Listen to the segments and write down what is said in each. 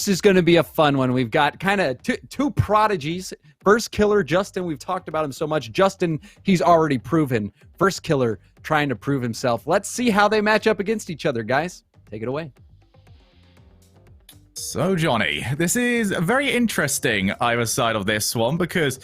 This is going to be a fun one. We've got kind of two prodigies. First killer, Justin, we've talked about him so much. Justin, he's already proven. First killer trying to prove himself. Let's see how they match up against each other, guys. Take it away. So, Johnny, this is very interesting, either side of this one, because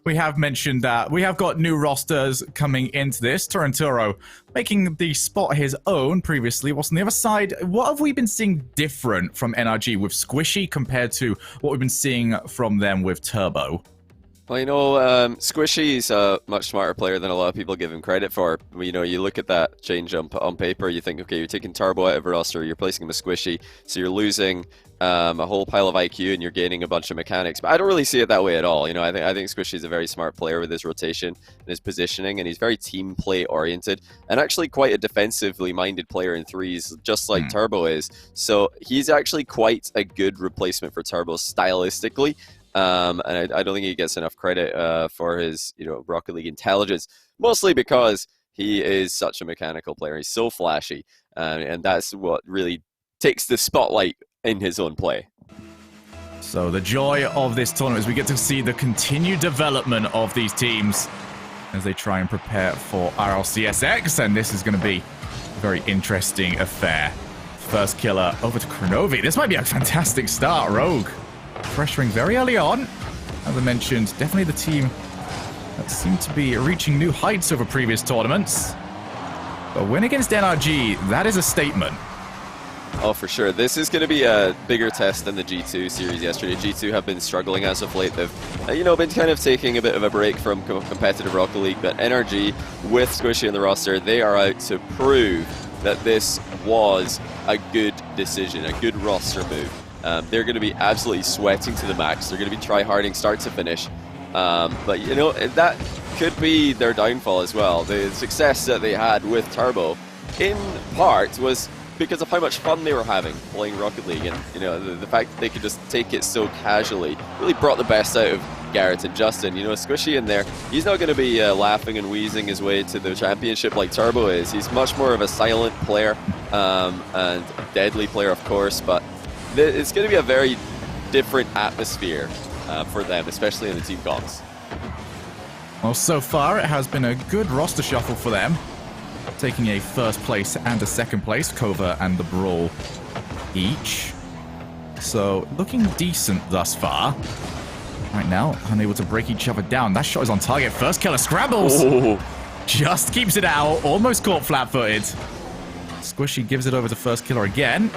we have mentioned that we have got new rosters coming into this. Torrentoro making the spot his own previously. What's on the other side? What have we been seeing different from NRG with Squishy compared to what we've been seeing from them with Turbo? Well, Squishy is a much smarter player than a lot of people give him credit for. You look at that change on paper, you think, okay, you're taking Turbo out of a roster, you're placing him with Squishy, so you're losing a whole pile of IQ and you're gaining a bunch of mechanics. But I don't really see it that way at all. I think Squishy is a very smart player with his rotation and his positioning, and he's very team play oriented and actually quite a defensively minded player in threes, just like Turbo is. So he's actually quite a good replacement for Turbo stylistically. And I don't think he gets enough credit for his, Rocket League intelligence, mostly because he is such a mechanical player. He's so flashy, and that's what really takes the spotlight in his own play. So the joy of this tournament is we get to see the continued development of these teams as they try and prepare for RLCSX, and this is going to be a very interesting affair. First killer over to Kronovi. This might be a fantastic start, Rogue. Pressuring very early on. As I mentioned, definitely the team that seemed to be reaching new heights over previous tournaments. But win against NRG, that is a statement. Oh, for sure. This is going to be a bigger test than the G2 series yesterday. G2 have been struggling as of late. They've, been kind of taking a bit of a break from competitive Rocket League. But NRG, with Squishy in the roster, they are out to prove that this was a good decision, a good roster move. They're going to be absolutely sweating to the max. They're going to be try-harding start to finish. But, that could be their downfall as well. The success that they had with Turbo, in part, was because of how much fun they were having playing Rocket League. And, the fact that they could just take it so casually really brought the best out of Garrett and Justin. Squishy in there, he's not going to be laughing and wheezing his way to the championship like Turbo is. He's much more of a silent player and a deadly player, of course, but it's going to be a very different atmosphere for them, especially in the team comps. Well, so far it has been a good roster shuffle for them, taking a first place and a second place, Kova and the Brawl each. So looking decent thus far. Right now, unable to break each other down. That shot is on target. First killer scrambles. Ooh. Just keeps it out. Almost caught flat-footed. Squishy gives it over to first killer again.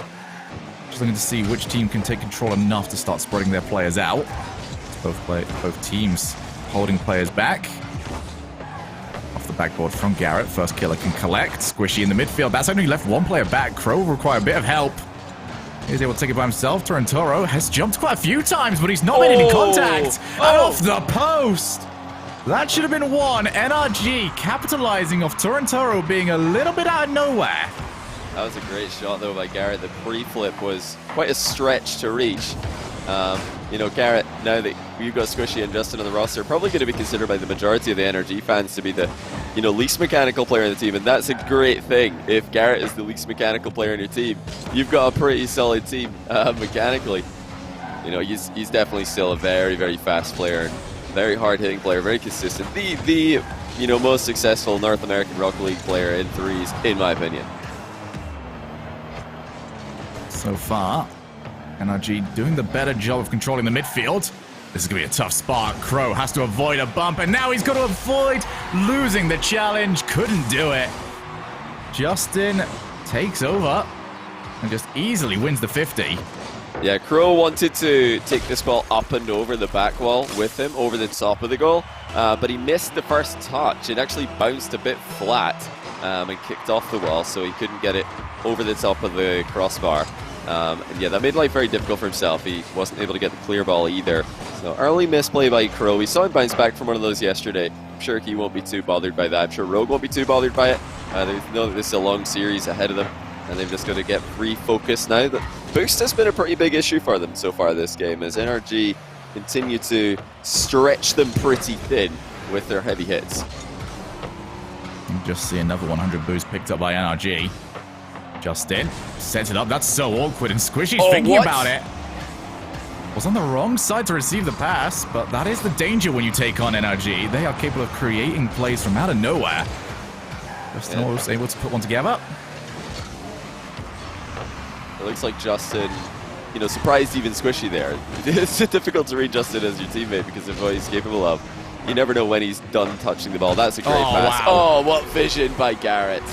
Just looking to see which team can take control enough to start spreading their players out. Both teams holding players back. Off the backboard from Garrett. First killer can collect. Squishy in the midfield. That's only left one player back. Crow will require a bit of help. He's able to take it by himself. Torrentoro has jumped quite a few times, but he's not made any contact. And off the post. That should have been one. NRG capitalizing off Torrentoro being a little bit out of nowhere. That was a great shot, though, by Garrett. The pre-flip was quite a stretch to reach. Garrett, now that you've got Squishy and Justin on the roster, probably going to be considered by the majority of the NRG fans to be the, least mechanical player in the team, and that's a great thing. If Garrett is the least mechanical player in your team, you've got a pretty solid team mechanically. He's definitely still a very, very fast player, very hard-hitting player, very consistent. The most successful North American Rocket League player in threes, in my opinion. So far, NRG doing the better job of controlling the midfield. This is going to be a tough spot. Crow has to avoid a bump, and now he's got to avoid losing the challenge. Couldn't do it. Justin takes over and just easily wins the 50. Yeah, Crow wanted to take this ball up and over the back wall with him, over the top of the goal, but he missed the first touch. It actually bounced a bit flat and kicked off the wall, so he couldn't get it over the top of the crossbar. And yeah, that made life very difficult for himself. He wasn't able to get the clear ball either. So early misplay by Crow. We saw him bounce back from one of those yesterday. I'm sure he won't be too bothered by that. I'm sure Rogue won't be too bothered by it. They know that this is a long series ahead of them, and they've just got to get refocused now. The boost has been a pretty big issue for them so far this game, as NRG continue to stretch them pretty thin with their heavy hits. You just see another 100 boost picked up by NRG. Justin sets it up. That's so awkward, and Squishy's thinking about it. Was on the wrong side to receive the pass, but that is the danger when you take on NRG. They are capable of creating plays from out of nowhere. Justin was able to put one together. It looks like Justin, you know, surprised even Squishy there. It's difficult to read Justin as your teammate because of what he's capable of. You never know when he's done touching the ball. That's a great pass. Wow. Oh, what vision by Garrett.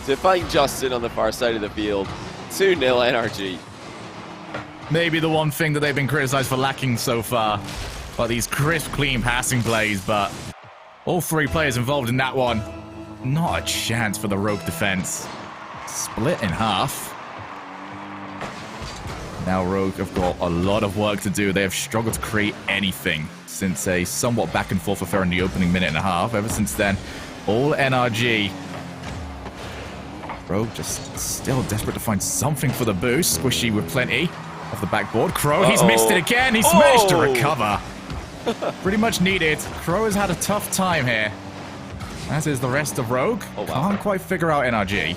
To find Justin on the far side of the field. 2-0 NRG. Maybe the one thing that they've been criticized for lacking so far are these crisp, clean passing plays, but all 3 players involved in that one, not a chance for the Rogue defense. Split in half. Now Rogue have got a lot of work to do. They have struggled to create anything since a somewhat back and forth affair in the opening minute and a half. Ever since then, all NRG. Rogue just still desperate to find something for the boost. Squishy with plenty off the backboard. Crow, he's missed it again. He's managed to recover. Pretty much needed. Crow has had a tough time here, as is the rest of Rogue. Can't quite figure out NRG.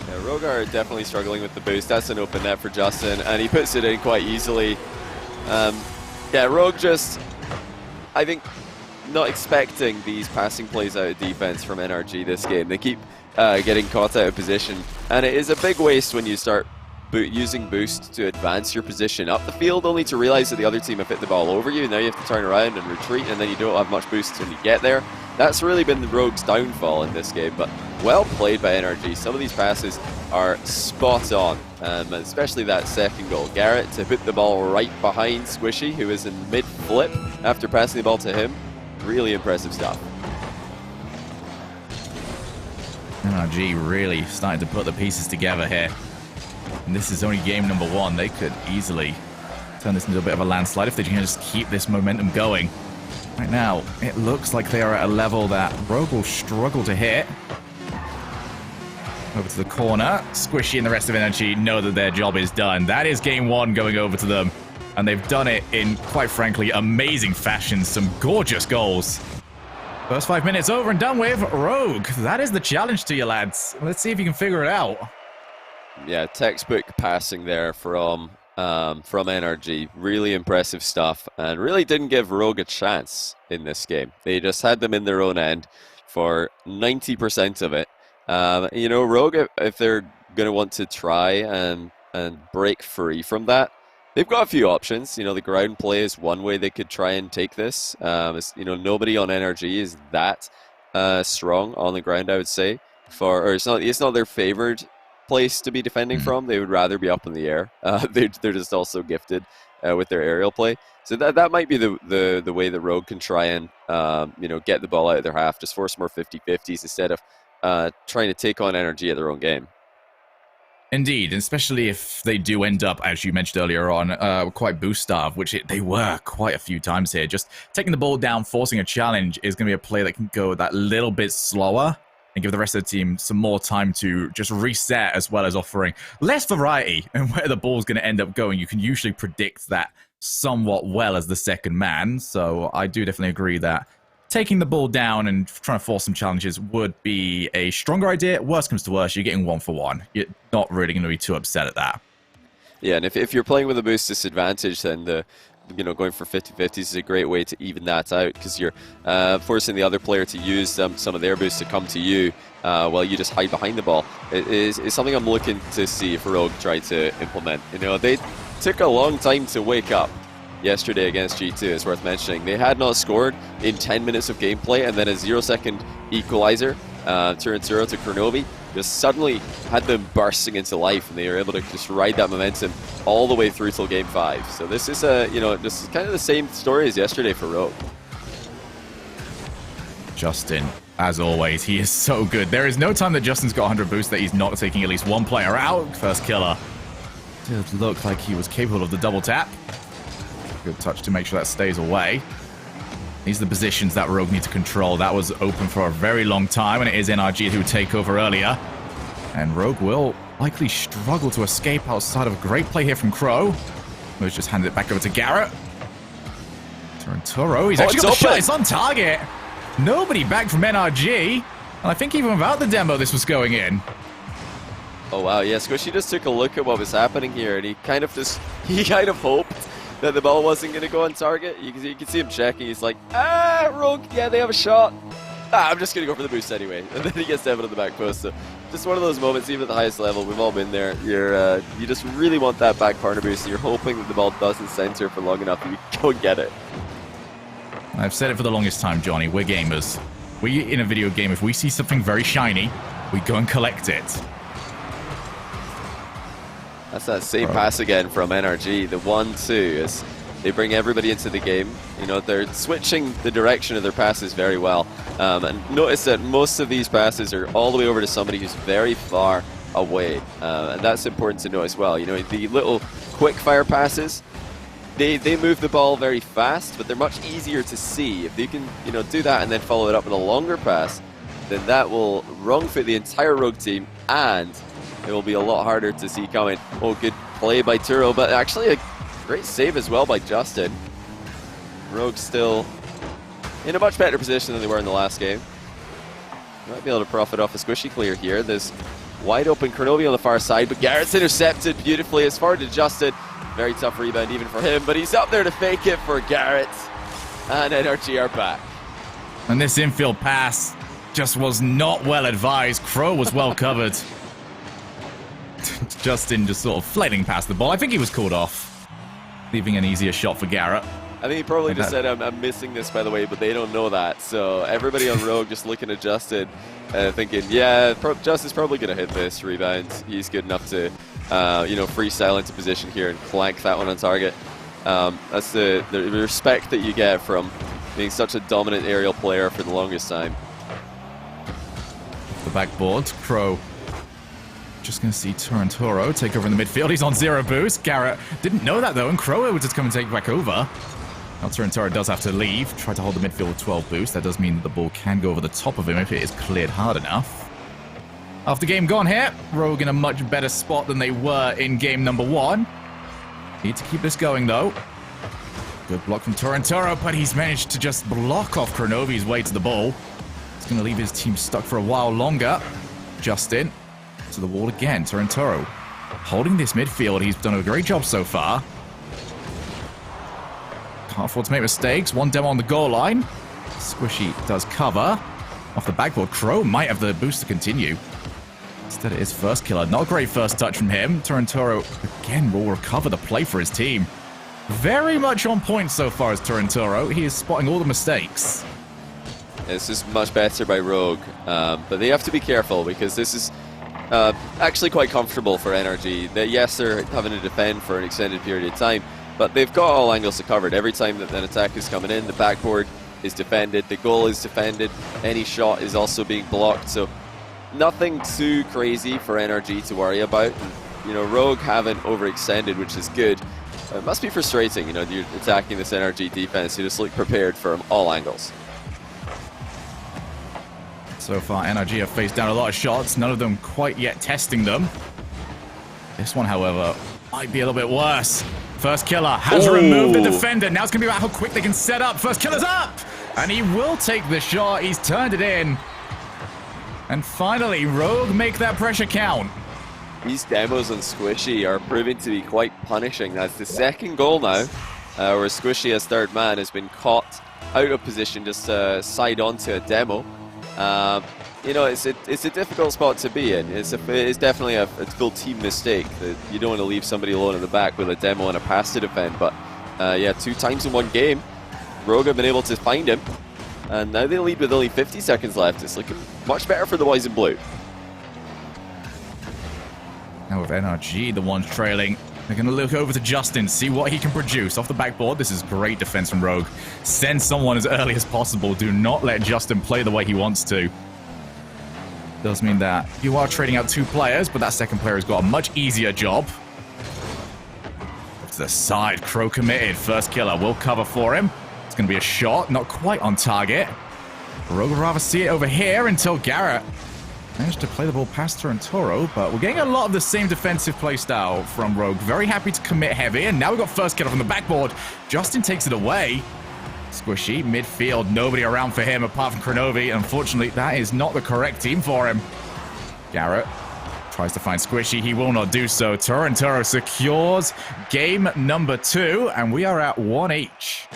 Yeah, Rogue are definitely struggling with the boost. That's an open net for Justin, and he puts it in quite easily. Yeah, Rogue just, I think, not expecting these passing plays out of defense from NRG this game. They keep getting caught out of position, and it is a big waste when you start using boost to advance your position up the field, only to realize that the other team have hit the ball over you. Now you have to turn around and retreat, and then you don't have much boost when you get there. That's really been the Rogue's downfall in this game, but well played by NRG. Some of these passes are spot on, especially that second goal. Garrett to put the ball right behind Squishy, who is in mid-flip after passing the ball to him. Really impressive stuff. NRG really starting to put the pieces together here. And this is only game number 1. They could easily turn this into a bit of a landslide if they can just keep this momentum going. Right now, it looks like they are at a level that Rogue will struggle to hit. Over to the corner. Squishy and the rest of NRG know that their job is done. That is game 1 going over to them. And they've done it in, quite frankly, amazing fashion. Some gorgeous goals. First 5 minutes over and done with. Rogue, that is the challenge to you, lads. Let's see if you can figure it out. Yeah, textbook passing there from NRG. Really impressive stuff, and really didn't give Rogue a chance in this game. They just had them in their own end for 90% of it. You know, Rogue, if they're going to want to try and break free from that, they've got a few options. You know, the ground play is one way they could try and take this. You know, nobody on NRG is that strong on the ground, I would say. Or it's not their favored place to be defending from. They would rather be up in the air. They're just also gifted with their aerial play. So that might be the way the Rogue can try and you know, get the ball out of their half, just force more 50-50s instead of trying to take on NRG at their own game. Indeed, especially if they do end up, as you mentioned earlier on, quite boost starved, which they were quite a few times here. Just taking the ball down, forcing a challenge is going to be a play that can go that little bit slower and give the rest of the team some more time to just reset, as well as offering less variety and where the ball's going to end up going. You can usually predict that somewhat well as the second man. So I do definitely agree that taking the ball down and trying to force some challenges would be a stronger idea. Worst comes to worst, you're getting 1-for-1. You're not really going to be too upset at that. Yeah, and if you're playing with a boost disadvantage, then going for 50-50s is a great way to even that out, because you're forcing the other player to use some of their boosts to come to you while you just hide behind the ball. It is something I'm looking to see if Rogue try to implement. You know, they took a long time to wake up yesterday against G2, it's worth mentioning. They had not scored in 10 minutes of gameplay, and then a 0-second equalizer, Turinturo to Kronovi, just suddenly had them bursting into life, and they were able to just ride that momentum all the way through till game 5. So this is this is kind of the same story as yesterday for Rogue. Justin, as always, he is so good. There is no time that Justin's got 100 boosts that he's not taking at least one player out. First killer. Did look like he was capable of the double tap. Good touch to make sure that stays away. These are the positions that Rogue need to control. That was open for a very long time, and it is NRG who take over earlier. And Rogue will likely struggle to escape outside of a great play here from Crow. Who's just handed it back over to Garrett. Turinturo, he's actually got the shot. It's on target. Nobody back from NRG. And I think even without the demo, this was going in. Oh wow, yeah, Squishy just took a look at what was happening here, and he kind of hoped that the ball wasn't going to go on target. You can see him checking. He's like, Rogue, yeah, they have a shot. I'm just going to go for the boost anyway. And then he gets Devon on the back post. So just one of those moments, even at the highest level, we've all been there. You just really want that back corner boost, and you're hoping that the ball doesn't center for long enough and you go and get it. I've said it for the longest time, Johnny. We're gamers. We, in a video game, if we see something very shiny, we go and collect it. That's that same pass again from NRG. The 1-2 as they bring everybody into the game. You know, they're switching the direction of their passes very well. And notice that most of these passes are all the way over to somebody who's very far away. And that's important to know as well. You know, the little quick fire passes, they move the ball very fast, but they're much easier to see. If they can, you know, do that and then follow it up with a longer pass, then that will wrong fit the entire Rogue team, and it will be a lot harder to see coming. Oh, good play by Turo, but actually a great save as well by Justin. Rogue still in a much better position than they were in the last game. Might be able to profit off a squishy clear here. There's wide open Kronovi on the far side, but Garrett's intercepted beautifully. It's forward to Justin. Very tough rebound even for him, but he's up there to fake it for Garrett. And NRG are back. And this infield pass just was not well advised. Crow was well covered. Justin just sort of flailing past the ball. I think he was called off, leaving an easier shot for Garrett. I think he probably just said, I'm missing this, by the way, but they don't know that. So everybody on Rogue just looking at Justin, thinking, yeah, Justin's probably going to hit this rebound. He's good enough to, you know, freestyle into position here and clank that one on target. That's the respect that you get from being such a dominant aerial player for the longest time. The backboard, Crow. Just going to see Turantoro take over in the midfield. He's on 0 boost. Garrett didn't know that, though, and Crow would just come and take back over. Now Turantoro does have to leave. Try to hold the midfield with 12 boost. That does mean that the ball can go over the top of him if it is cleared hard enough. After game gone here, Rogue in a much better spot than they were in game number 1. Need to keep this going, though. Good block from Turantoro, but he's managed to just block off Kronovi's way to the ball. It's going to leave his team stuck for a while longer. Justin to the wall again. Turantoro holding this midfield. He's done a great job so far. Can't afford to make mistakes. One demo on the goal line. Squishy does cover. Off the backboard, Crow might have the boost to continue. Instead it is first killer. Not a great first touch from him. Turantoro again will recover the play for his team. Very much on point so far as Turantoro. He is spotting all the mistakes. This is much better by Rogue, but they have to be careful because this is actually quite comfortable for NRG. Yes, they're having to defend for an extended period of time, but they've got all angles covered. Every time that an attack is coming in, the backboard is defended, the goal is defended, any shot is also being blocked, so nothing too crazy for NRG to worry about. And, you know, Rogue haven't overextended, which is good. It must be frustrating, you know, you're attacking this NRG defense. You just look prepared from all angles. So far, NRG have faced down a lot of shots, none of them quite yet testing them. This one, however, might be a little bit worse. First killer has removed the defender. Now it's going to be about how quick they can set up. First killer's up! And he will take the shot. He's turned it in. And finally, Rogue make that pressure count. These demos on Squishy are proving to be quite punishing. That's the second goal now, where Squishy as third man has been caught out of position, just side onto a demo. You know, it's a difficult spot to be in. It's definitely a full team mistake. That you don't want to leave somebody alone in the back with a demo and a pass to defend. But yeah, 2 times in one game, Rogue have been able to find him, and now they lead with only 50 seconds left. It's looking much better for the boys in blue. Now with NRG, the ones trailing, they're going to look over to Justin, see what he can produce. Off the backboard, this is great defense from Rogue. Send someone as early as possible. Do not let Justin play the way he wants to. Does mean that you are trading out 2 players, but that second player has got a much easier job. Off to the side, Crow committed. First killer will cover for him. It's going to be a shot, not quite on target. Rogue would rather see it over here until Garrett managed to play the ball past Turantoro, but we're getting a lot of the same defensive play style from Rogue. Very happy to commit heavy, and now we've got first killer from the backboard. Justin takes it away. Squishy, midfield, nobody around for him apart from Kronovi. Unfortunately, that is not the correct team for him. Garrett Tries to find Squishy. He will not do so. Torrentoro secures game number 2, and we are at 1 each.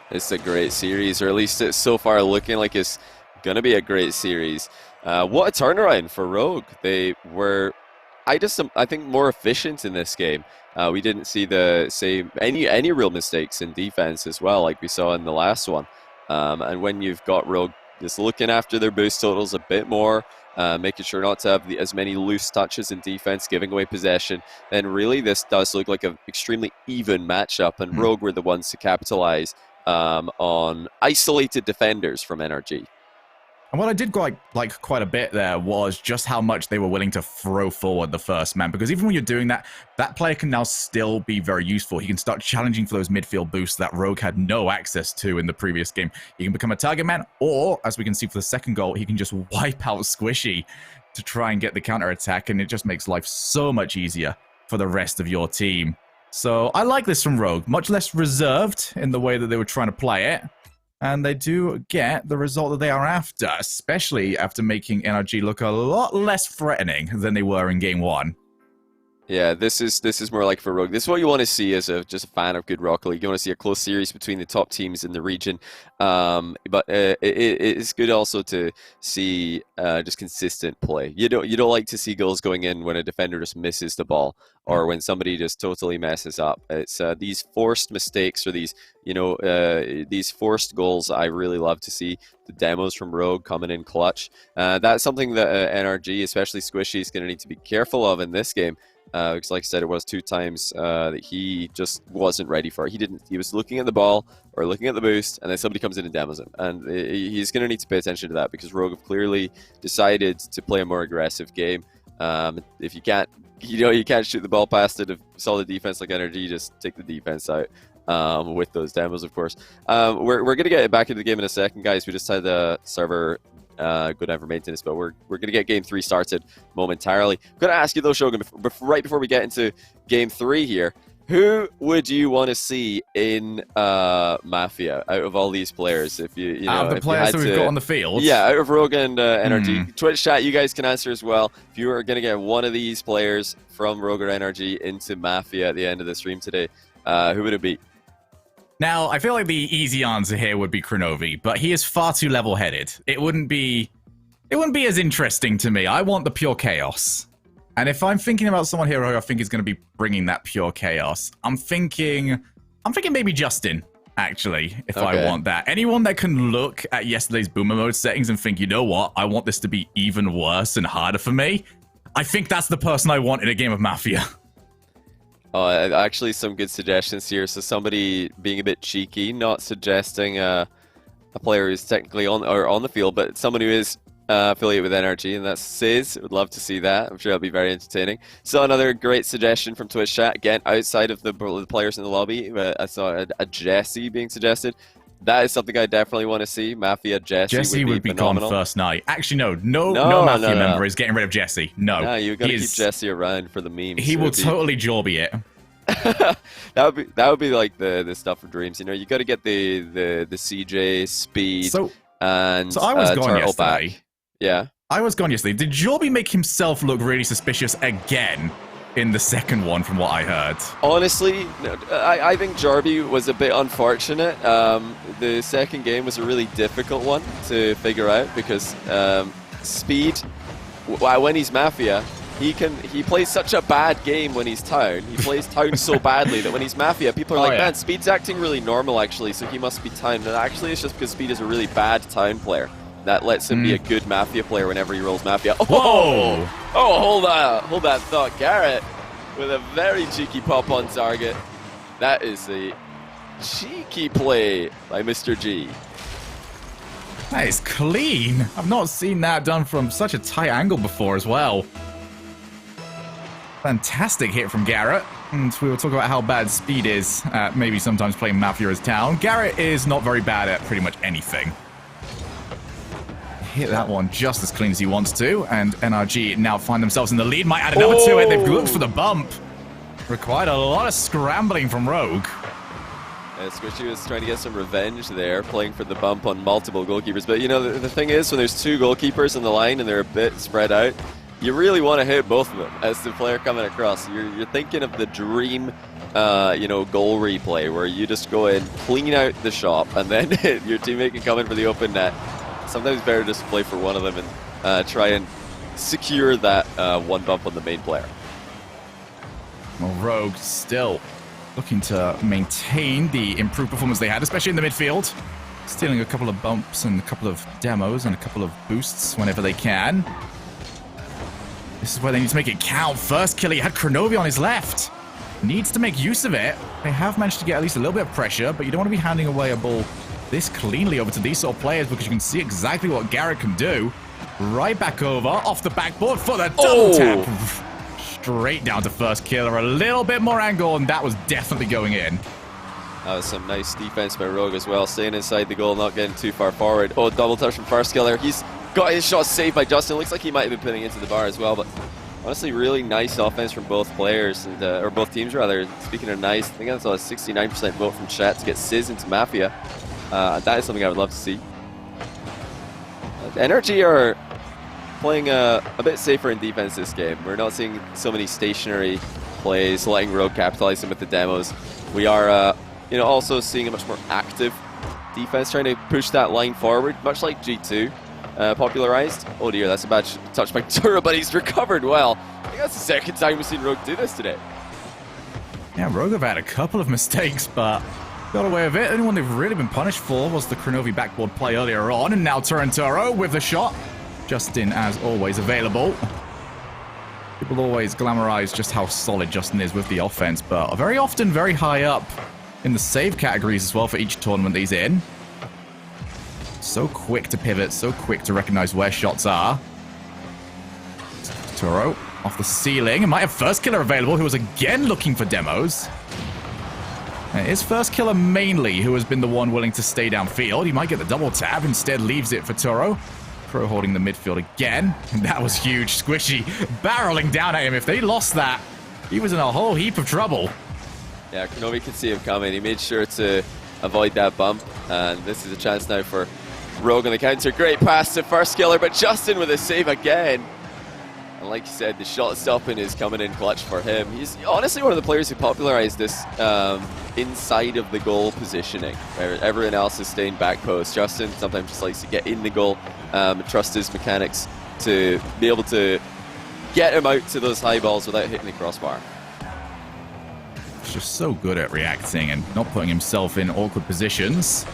It's a great series, or at least it's so far looking like it's going to be a great series. What a turnaround for Rogue. They were, I think, more efficient in this game. We didn't see any real mistakes in defense as well, like we saw in the last one. And when you've got Rogue just looking after their boost totals a bit more, making sure not to have as many loose touches in defense, giving away possession, then really this does look like an extremely even matchup, and Rogue were the ones to capitalize on isolated defenders from NRG. And what I did like quite a bit there was just how much they were willing to throw forward the first man, because even when you're doing that, that player can now still be very useful. He can start challenging for those midfield boosts that Rogue had no access to in the previous game. He can become a target man, or, as we can see for the second goal, he can just wipe out Squishy to try and get the counter-attack, and it just makes life so much easier for the rest of your team. So I like this from Rogue, much less reserved in the way that they were trying to play it. And they do get the result that they are after, especially after making NRG look a lot less threatening than they were in game 1. Yeah, this is more like for Rogue. This is what you want to see as just a fan of good Rocket League. You want to see a close series between the top teams in the region. But it's good also to see just consistent play. You don't like to see goals going in when a defender just misses the ball or when somebody just totally messes up. It's these forced mistakes or these forced goals I really love to see. The demos from Rogue coming in clutch. That's something that NRG, especially Squishy, is going to need to be careful of in this game. Because like I said, it was 2 times that he just wasn't ready for it. He was looking at the ball or looking at the boost, and then somebody comes in and demos him. And he's going to need to pay attention to that because Rogue have clearly decided to play a more aggressive game. If you can't, you can't shoot the ball past it. If solid defense like NRG, just take the defense out. With those demos, of course. We're going to get back into the game in a second, guys. We just had the server go down for maintenance, but we're going to get game 3 started momentarily. I'm going to ask you though, Shogun, right before we get into game 3 here, who would you want to see in Mafia out of all these players? If you know, out of the players that we've got on the field? Yeah, out of Rogue and NRG. Twitch chat, you guys can answer as well. If you are going to get one of these players from Rogue or NRG into Mafia at the end of the stream today, who would it be? Now, I feel like the easy answer here would be Kronovi, but he is far too level-headed. It wouldn't be as interesting to me. I want the pure chaos. And if I'm thinking about someone here who I think is going to be bringing that pure chaos, I'm thinking maybe Justin, actually, if I want that. Anyone that can look at yesterday's Boomer mode settings and think, you know what, I want this to be even worse and harder for me, I think that's the person I want in a game of Mafia. Actually, some good suggestions here. So somebody being a bit cheeky, not suggesting a player who's technically on the field, but someone who is affiliated with NRG, and that's Sizz. Would love to see that. I'm sure it'll be very entertaining. So another great suggestion from Twitch chat. Again, outside of the players in the lobby, I saw a Jesse being suggested. That is something I definitely want to see. Mafia Jesse would be gone first night. Actually, no Mafia member is getting rid of Jesse. No, you got to keep Jesse around for the memes. He will totally Jorby it. that would be like the stuff of dreams. You know, you got to get the CJ speed. So I was gone yesterday. Back. Yeah, I was gone yesterday. Did Jorby make himself look really suspicious again in the second one, from what I heard? Honestly, I think Jarby was a bit unfortunate. The second game was a really difficult one to figure out because Speed, when he's Mafia, he plays such a bad game when he's Town. He plays Town so badly that when he's Mafia, people are man, Speed's acting really normal actually, so he must be Town. And actually it's just because Speed is a really bad Town player. That lets him be a good Mafia player whenever he rolls Mafia. Whoa! Oh, hold that thought. Garrett with a very cheeky pop on target. That is a cheeky play by Mr. G. That is clean. I've not seen that done from such a tight angle before as well. Fantastic hit from Garrett. And we will talk about how bad Speed is at maybe sometimes playing Mafia as Town. Garrett is not very bad at pretty much anything. Hit that one just as clean as he wants to, and NRG now find themselves in the lead. Might add another to it. They've looked for the bump. Required a lot of scrambling from Rogue. Squishy was trying to get some revenge there, playing for the bump on multiple goalkeepers. But you know, the thing is, when there's 2 goalkeepers on the line and they're a bit spread out, you really want to hit both of them as the player coming across. You're thinking of the dream, you know, goal replay where you just go in, clean out the shot, and then your teammate can come in for the open net. Sometimes better just to play for one of them and try and secure that one bump on the main player. Well, Rogue still looking to maintain the improved performance they had, especially in the midfield. Stealing a couple of bumps and a couple of demos and a couple of boosts whenever they can. This is where they need to make it count. First kill, he had Kronovi on his left. Needs to make use of it. They have managed to get at least a little bit of pressure, but you don't want to be handing away a ball this cleanly over to these sort of players because you can see exactly what Garrett can do. Right back over, off the backboard for the double tap. Straight down to first killer. A little bit more angle, and that was definitely going in. That was some nice defense by Rogue as well, staying inside the goal, not getting too far forward. Oh, double touch from first killer. He's got his shot saved by Justin. Looks like he might have been putting it into the bar as well, but honestly, really nice offense from both players, and or both teams rather. Speaking of nice, I think that's a 69% vote from chat to get Sizz into Mafia. That is something I would love to see. NRG are playing a bit safer in defense this game. We're not seeing so many stationary plays, letting Rogue capitalize them with the demos. We are, you know, also seeing a much more active defense, trying to push that line forward, much like G2 popularized. Oh dear, that's a bad touch by Turo, but he's recovered well. I think that's the second time we've seen Rogue do this today. Yeah, Rogue have had a couple of mistakes, but got away with it. The only one they've really been punished for was the Kronovi backboard play earlier on, and now Turanturo with the shot. Justin, as always, available. People always glamorize just how solid Justin is with the offense, but very often very high up in the save categories as well for each tournament that he's in. So quick to pivot, so quick to recognize where shots are. Turo off the ceiling, and might have first killer available, who was again looking for demos. It is first killer mainly who has been the one willing to stay downfield. He might get the double tap, instead leaves it for Turo. Pro holding the midfield again, and that was huge. Squishy barreling down at him. If they lost that, he was in a whole heap of trouble. Yeah, Kronovi could see him coming. He made sure to avoid that bump, and this is a chance now for Rogue on the counter. Great pass to first killer, but Justin with a save again. And like you said, the shot stopping is coming in clutch for him. He's honestly one of the players who popularized this inside of the goal positioning, where everyone else is staying back post. Justin sometimes just likes to get in the goal, trust his mechanics to be able to get him out to those high balls without hitting the crossbar. He's just so good at reacting and not putting himself in awkward positions.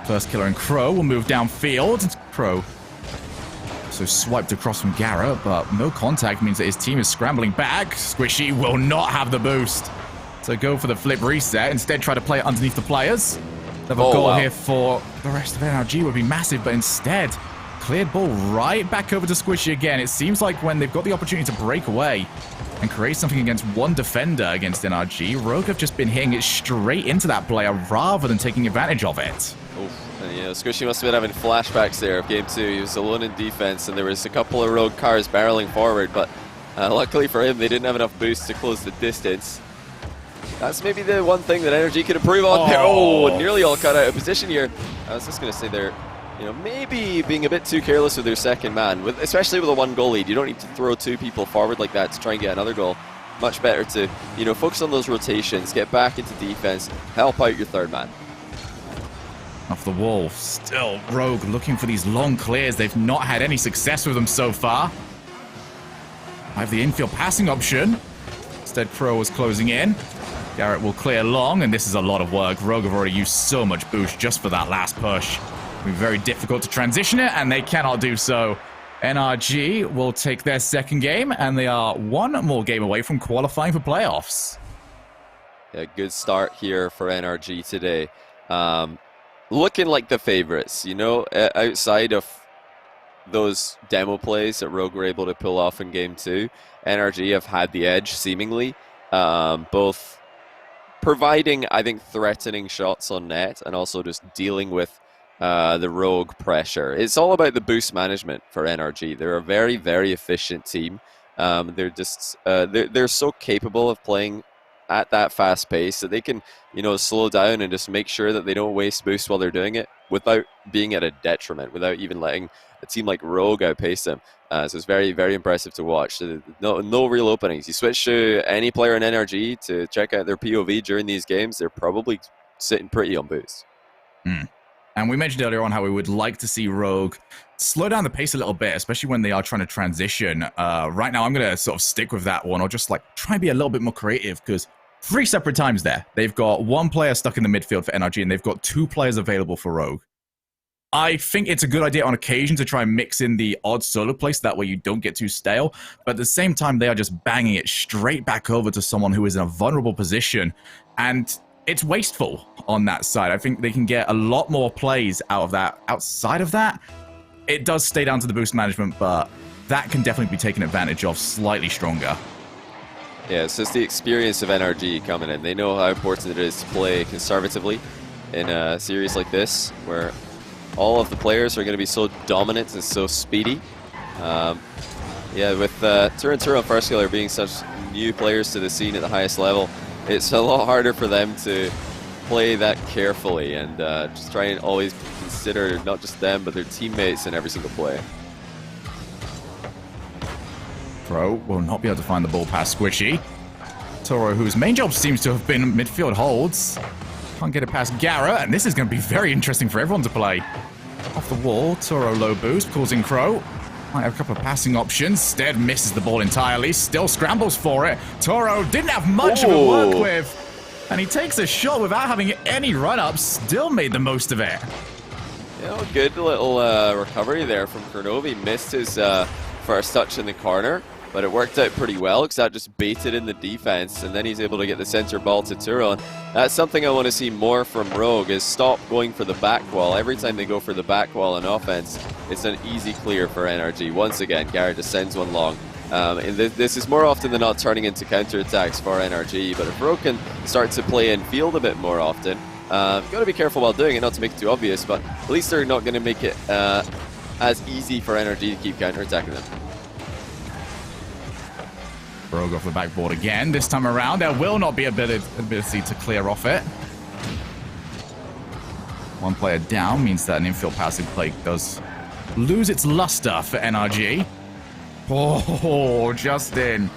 First killer and Crow will move downfield. Crow so swiped across from Garrett, but no contact means that his team is scrambling back. Squishy will not have the boost. So go for the flip reset. Instead, try to play it underneath the players. Another goal here for the rest of NRG would be massive, but instead, cleared ball right back over to Squishy again. It seems like when they've got the opportunity to break away and create something against one defender against NRG, Rogue have just been hitting it straight into that player rather than taking advantage of it. And, you know, Squishy must have been having flashbacks there of game 2. He was alone in defense, and there was a couple of Rogue cars barreling forward, but luckily for him, they didn't have enough boost to close the distance. That's maybe the one thing that NRG could improve on. Oh, nearly all cut out of position here. I was just going to say they're, you know, maybe being a bit too careless with their second man, especially with a 1-goal lead. You don't need to throw 2 people forward like that to try and get another goal. Much better to, you know, focus on those rotations, get back into defense, help out your third man. Off the wall, still Rogue looking for these long clears. They've not had any success with them so far. I have the infield passing option. Instead, Crow was closing in. Garrett will clear long, and this is a lot of work. Rogue have already used so much boost just for that last push. It'll be very difficult to transition it, and they cannot do so. NRG will take their second game, and they are one more game away from qualifying for playoffs. Yeah, good start here for NRG today. Looking like the favorites, you know, outside of those demo plays that Rogue were able to pull off in game 2, NRG have had the edge, seemingly, both providing, I think, threatening shots on net and also just dealing with the Rogue pressure. It's all about the boost management for NRG. They're a very, very efficient team. They're just they're so capable of playing at that fast pace that they can, you know, slow down and just make sure that they don't waste boost while they're doing it without being at a detriment, without even letting a team like Rogue outpace them. So it's very, very impressive to watch. No real openings. You switch to any player in NRG to check out their POV during these games, they're probably sitting pretty on boost. And we mentioned earlier on how we would like to see Rogue slow down the pace a little bit, especially when they are trying to transition. Right now, I'm going to sort of stick with that one, or just like try and be a little bit more creative, because 3 separate times there, they've got 1 player stuck in the midfield for NRG, and they've got 2 players available for Rogue. I think it's a good idea on occasion to try and mix in the odd solo play, so that way you don't get too stale. But at the same time, they are just banging it straight back over to someone who is in a vulnerable position. And it's wasteful on that side. I think they can get a lot more plays out of that. Outside of that, it does stay down to the boost management, but that can definitely be taken advantage of slightly stronger. Yeah, it's just the experience of NRG coming in. They know how important it is to play conservatively in a series like this, where all of the players are going to be so dominant and so speedy. Yeah, with Tur and Turo and First Killer being such new players to the scene at the highest level, it's a lot harder for them to play that carefully and just try and always consider not just them, but their teammates in every single play. Pro will not be able to find the ball past Squishy. Toro, whose main job seems to have been midfield holds, can't get it past Gara, and this is going to be very interesting for everyone to play. Off the wall, Toro low boost, causing Crow. Might have a couple of passing options. Stead misses the ball entirely, still scrambles for it. Toro didn't have much of a work with, and he takes a shot without having any run-ups, still made the most of it. You know, good little recovery there from Kurnovi. Missed his first touch in the corner, but it worked out pretty well because that just baited in the defense, and then he's able to get the center ball to Turo. And that's something I want to see more from Rogue, is stop going for the back wall. Every time they go for the back wall in offense, it's an easy clear for NRG. Once again, Garrett just sends one long. And this is more often than not turning into counterattacks for NRG, but if Rogue can start to play in field a bit more often, you've got to be careful while doing it, not to make it too obvious, but at least they're not going to make it as easy for NRG to keep counterattacking them. Rogue off the backboard again. This time around, there will not be ability to clear off it. One player down means that an infield passing play does lose its luster for NRG. Oh, Justin.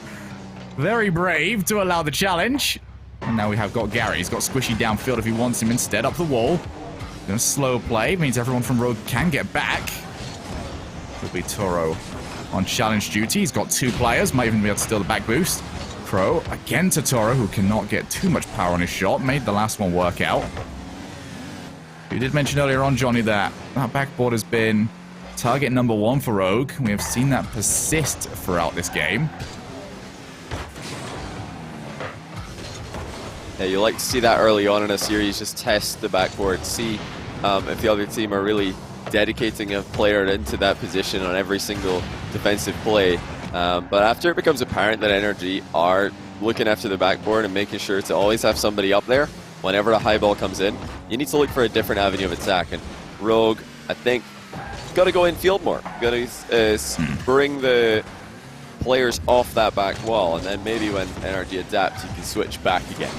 Very brave to allow the challenge. And now we have got Gary. He's got Squishy downfield if he wants him instead. Up the wall. Gonna slow play. Means everyone from Rogue can get back. It'll be Toro on challenge duty. He's got 2 players. Might even be able to steal the back boost. Crow again to Toro, who cannot get too much power on his shot. Made the last one work out. You did mention earlier on, Johnny, that backboard has been target number 1 for Rogue. We have seen that persist throughout this game. Yeah, you like to see that early on in a series. Just test the backboard, see if the other team are really dedicating a player into that position on every single defensive play. But after it becomes apparent that NRG are looking after the backboard and making sure to always have somebody up there whenever a high ball comes in, you need to look for a different avenue of attack. And Rogue, I think, got to go in field more. Got to bring the players off that back wall, and then maybe when NRG adapts, you can switch back again.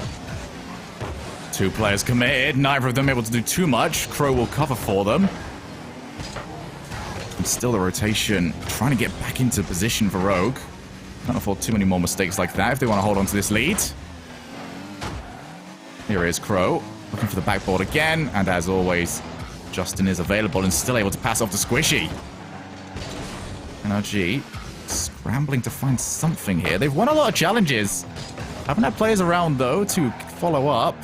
2 players committed, neither of them able to do too much. Crow will cover for them. And still the rotation, trying to get back into position for Rogue. Can't afford too many more mistakes like that if they want to hold on to this lead. Here is Crow, looking for the backboard again, and as always, Justin is available and still able to pass off to Squishy. NRG scrambling to find something here. They've won a lot of challenges. Haven't had players around, though, to follow up.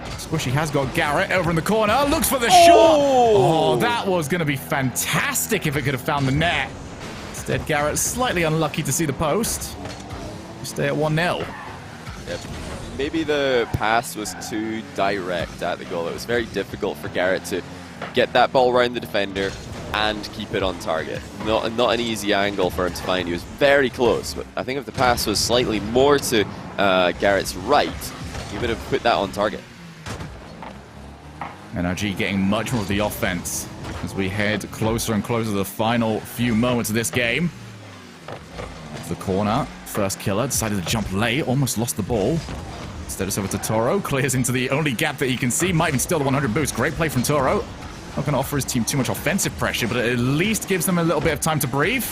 Squishy has got Garrett over in the corner. Looks for the shot. Oh, that was going to be fantastic if it could have found the net. Instead, Garrett slightly unlucky to see the post. We stay at 1-0. Yep. Maybe the pass was too direct at the goal. It was very difficult for Garrett to get that ball around the defender and keep it on target. Not an easy angle for him to find. He was very close, but I think if the pass was slightly more to Garrett's right, he would have put that on target. NRG getting much more of the offense as we head closer and closer to the final few moments of this game. The corner, first killer decided to jump late, almost lost the ball. Instead, it's over to Toro. Clears into the only gap that he can see. Might even steal the 100 boost. Great play from Toro. Not going to offer his team too much offensive pressure, but it at least gives them a little bit of time to breathe.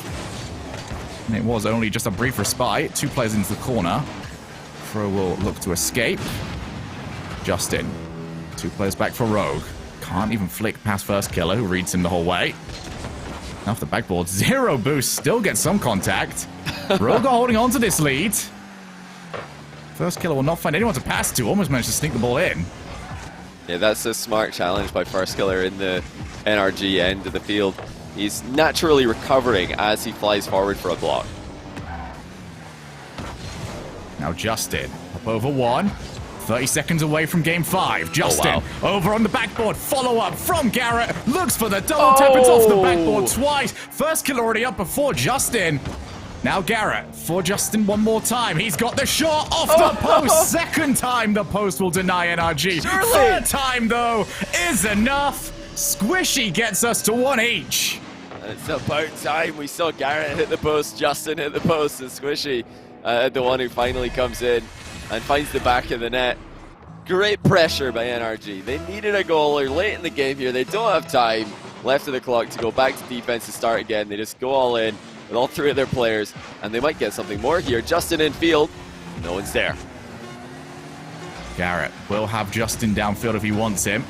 And it was only just a brief respite. 2 players into the corner. Fro will look to escape. Justin. 2 players back for Rogue. Can't even flick past first killer, who reads him the whole way. Now off the backboard. 0 boost. Still gets some contact. Rogue are holding on to this lead. First killer will not find anyone to pass to. Almost managed to sneak the ball in. Yeah, that's a smart challenge by first killer in the NRG end of the field. He's naturally recovering as he flies forward for a block. Now Justin, up over 1. 30 seconds away from game 5. Justin, over on the backboard. Follow up from Garrett. Looks for the double tap. It's off the backboard twice. First kill already up before Justin. Now Garrett for Justin one more time. He's got the shot off the post. Second time the post will deny NRG. Surely. Third time, though, is enough. Squishy gets us to 1 each. It's about time. We saw Garrett hit the post, Justin hit the post, and Squishy, the one who finally comes in and finds the back of the net. Great pressure by NRG. They needed a goal. They're late in the game here. They don't have time left of the clock to go back to defense and start again. They just go all in with all 3 of their players, and they might get something more here. Justin in field. No one's there. Garrett will have Justin downfield if he wants him.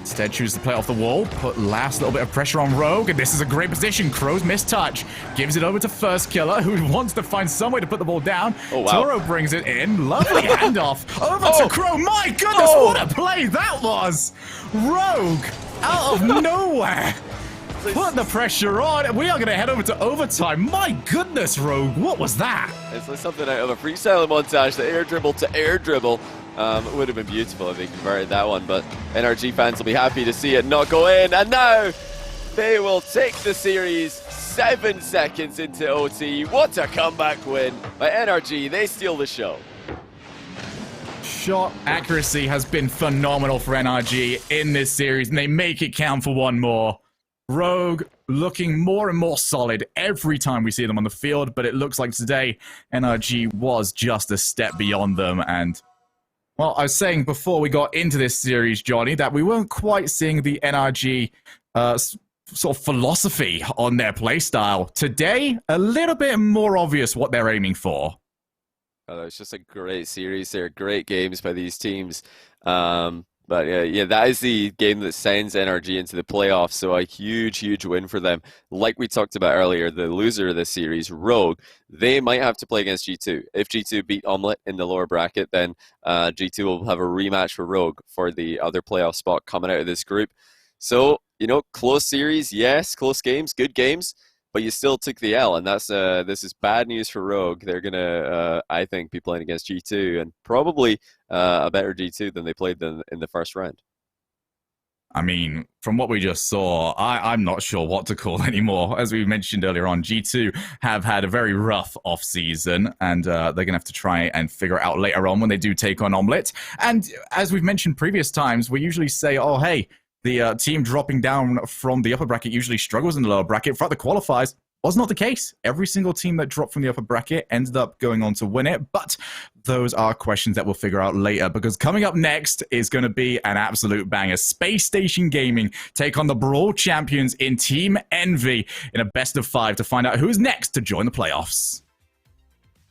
Instead, chooses to play off the wall, put last little bit of pressure on Rogue, and this is a great position. Crow's missed touch. Gives it over to first killer, who wants to find some way to put the ball down. Oh, wow. Toro brings it in. Lovely handoff. Over to Crow. My goodness, what a play that was. Rogue, out of nowhere. Put the pressure on. We are going to head over to overtime. My goodness, Rogue, what was that? It's like something out of a freestyle montage. The air dribble to air dribble. It would have been beautiful if they converted that one, but NRG fans will be happy to see it not go in. And now they will take the series 7 seconds into OT. What a comeback win by NRG. They steal the show. Shot accuracy has been phenomenal for NRG in this series, and they make it count for one more. Rogue looking more and more solid every time we see them on the field, but it looks like today NRG was just a step beyond them. And well, I was saying before we got into this series, Johnny, that we weren't quite seeing the NRG sort of philosophy on their playstyle. Today, a little bit more obvious what they're aiming for. Oh, it's just a great series. They're great games by these teams. But yeah, that is the game that sends NRG into the playoffs. So a huge, huge win for them. Like we talked about earlier, the loser of this series, Rogue, they might have to play against G2. If G2 beat Omelette in the lower bracket, then G2 will have a rematch for Rogue for the other playoff spot coming out of this group. So, you know, close series, yes, close games, good games, but you still took the L, and that's this is bad news for Rogue. They're gonna, I think, be playing against G2, and probably a better G2 than they played in the first round. I mean, from what we just saw, I'm not sure what to call anymore. As we mentioned earlier on, G2 have had a very rough off-season, and they're going to have to try and figure it out later on when they do take on Omelette. And as we've mentioned previous times, we usually say, oh, hey, the team dropping down from the upper bracket usually struggles in the lower bracket. Throughout the qualifiers, was not the case. Every single team that dropped from the upper bracket ended up going on to win it. But those are questions that we'll figure out later, because coming up next is going to be an absolute banger. Space Station Gaming take on the Brawl champions in Team Envy in a best of 5 to find out who's next to join the playoffs.